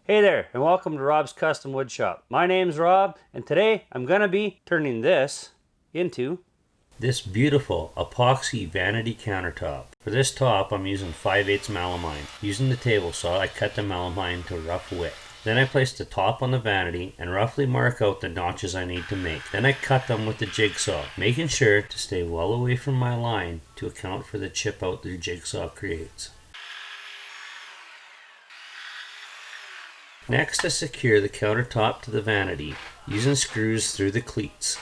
Hey there, and welcome to Rob's Custom Wood Shop. My name's Rob, and today I'm going to be turning this into this beautiful epoxy vanity countertop. For this top, I'm using 5/8 melamine. Using the table saw, I cut the melamine to rough width. Then I place the top on the vanity and roughly mark out the notches I need to make. Then I cut them with the jigsaw, making sure to stay well away from my line to account for the chip out the jigsaw creates. Next, I secure the countertop to the vanity using screws through the cleats.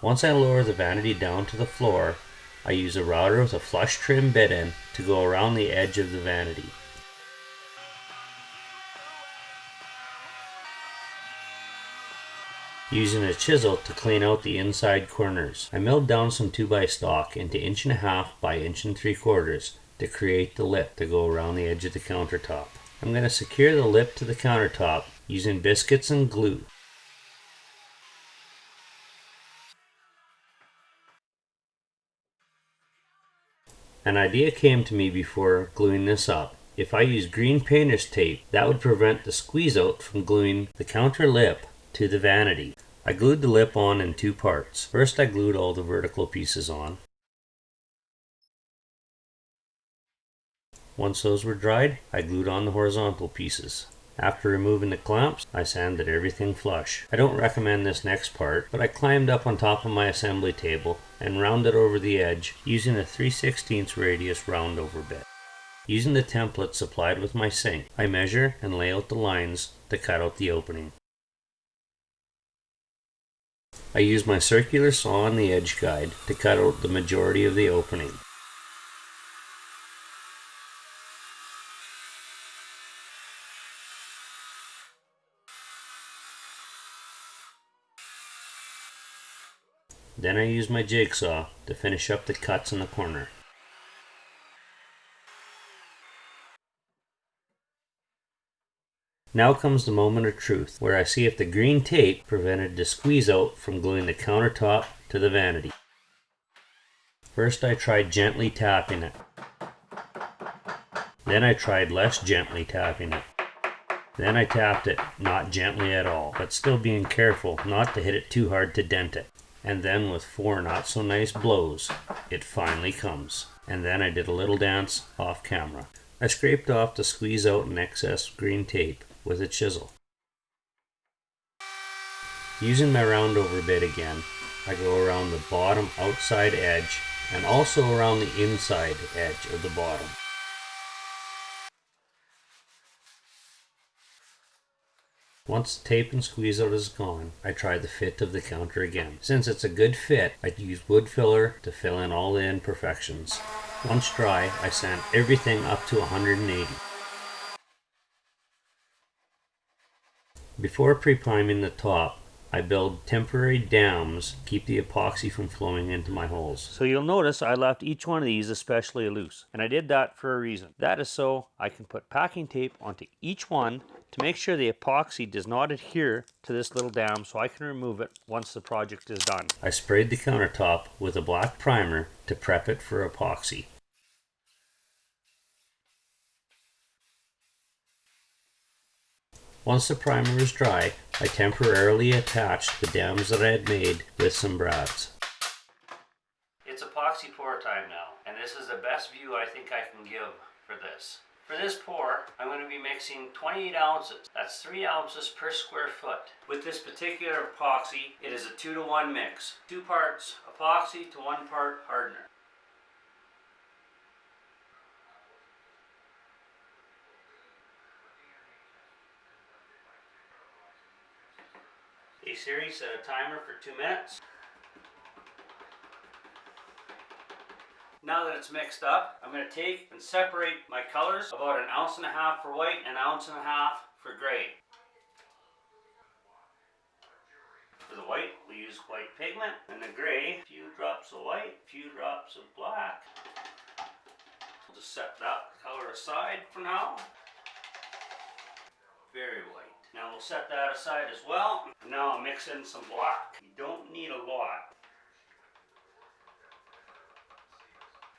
Once I lower the vanity down to the floor, I use a router with a flush trim bit in to go around the edge of the vanity. Using a chisel to clean out the inside corners. I milled down some 2x stock into 1.5 by 1 3/4 to create the lip to go around the edge of the countertop. I'm going to secure the lip to the countertop using biscuits and glue. An idea came to me before gluing this up. If I use green painter's tape, that would prevent the squeeze out from gluing the counter lip to the vanity. I glued the lip on in 2 parts. First I glued all the vertical pieces on. Once those were dried, I glued on the horizontal pieces. After removing the clamps, I sanded everything flush. I don't recommend this next part, but I climbed up on top of my assembly table and rounded over the edge using a 3/16 radius round over bit. Using the template supplied with my sink, I measure and lay out the lines to cut out the opening. I use my circular saw on the edge guide to cut out the majority of the opening. Then I use my jigsaw to finish up the cuts in the corner. Now comes the moment of truth, where I see if the green tape prevented the squeeze out from gluing the countertop to the vanity. First I tried gently tapping it. Then I tried less gently tapping it. Then I tapped it, not gently at all, but still being careful not to hit it too hard to dent it. And then with 4 not so nice blows, it finally comes. And then I did a little dance off camera. I scraped off to squeeze out an excess green tape with a chisel. Using my round over bit again, I go around the bottom outside edge and also around the inside edge of the bottom. Once the tape and squeeze out is gone, I try the fit of the counter again. Since it's a good fit, I use wood filler to fill in all the imperfections. Once dry, I sand everything up to 180. Before pre-priming the top, I build temporary dams to keep the epoxy from flowing into my holes. So you'll notice I left each one of these especially loose, and I did that for a reason. That is so I can put packing tape onto each one to make sure the epoxy does not adhere to this little dam, so I can remove it once the project is done. I sprayed the countertop with a black primer to prep it for epoxy. Once the primer is dry, I temporarily attached the dams that I had made with some brads. It's epoxy pour time now, and this is the best view I think I can give for this. For this pour, I'm going to be mixing 28 ounces. That's 3 ounces per square foot. With this particular epoxy, it is a 2-to-1 mix. 2 parts epoxy to 1 part hardener. Hey Siri, set a timer for 2 minutes. Now that it's mixed up, I'm going to take and separate my colors, about 1.5 ounces for white and 1.5 ounces for gray. For the white, we use white pigment, and the gray, a few drops of white, a few drops of black. We'll just set that color aside for now. Very white. Now we'll set that aside as well. Now I'll mix in some black. You don't need a lot.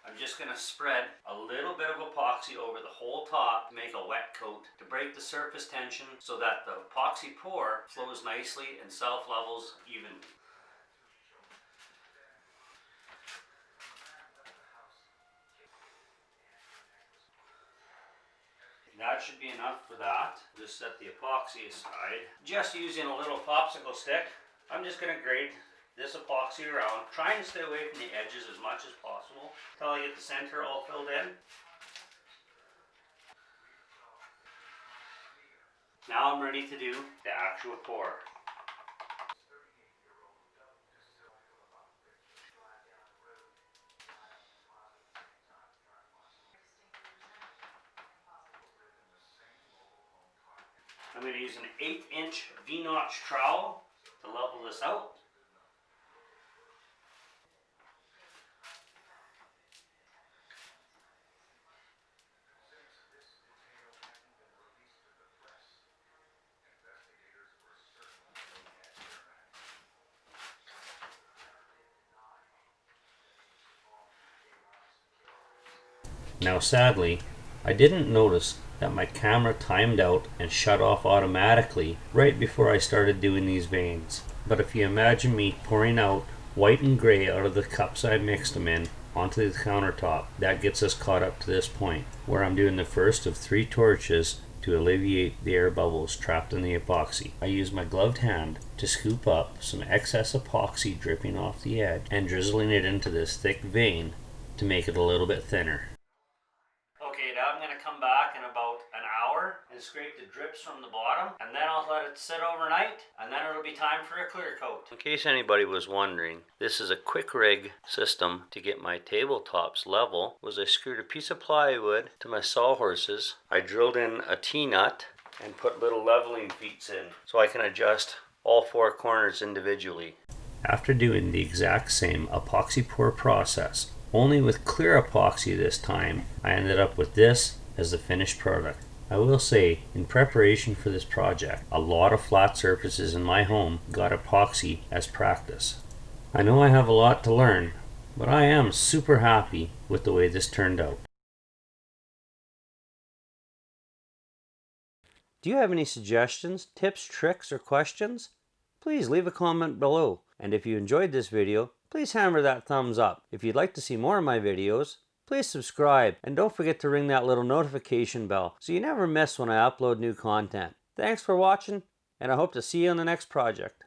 I'm just going to spread a little bit of epoxy over the whole top to make a wet coat to break the surface tension so that the epoxy pour flows nicely and self-levels evenly. That should be enough for that. Just set the epoxy aside. Just using a little popsicle stick, I'm just going to grade this epoxy around, trying to stay away from the edges as much as possible until I get the center all filled in. Now I'm ready to do the actual pour. I'm going to use an 8-inch V-notch trowel to level this out. Now sadly, I didn't notice that my camera timed out and shut off automatically right before I started doing these veins. But if you imagine me pouring out white and gray out of the cups I mixed them in onto the countertop, that gets us caught up to this point where I'm doing the first of 3 torches to alleviate the air bubbles trapped in the epoxy. I use my gloved hand to scoop up some excess epoxy dripping off the edge and drizzling it into this thick vein to make it a little bit thinner. Okay, now I'm going to come back in about an hour and scrape the drips from the bottom, and then I'll let it sit overnight, and then it'll be time for a clear coat. In case anybody was wondering, this is a quick rig system to get my tabletops level. I screwed a piece of plywood to my sawhorses. I drilled in a T-nut and put little leveling feet in so I can adjust all 4 corners individually. After doing the exact same epoxy pour process, only with clear epoxy this time, I ended up with this as the finished product. I will say, in preparation for this project, a lot of flat surfaces in my home got epoxy as practice. I know I have a lot to learn, but I am super happy with the way this turned out. Do you have any suggestions, tips, tricks, or questions? Please leave a comment below. And if you enjoyed this video, please hammer that thumbs up. If you'd like to see more of my videos, please subscribe. And don't forget to ring that little notification bell so you never miss when I upload new content. Thanks for watching, and I hope to see you on the next project.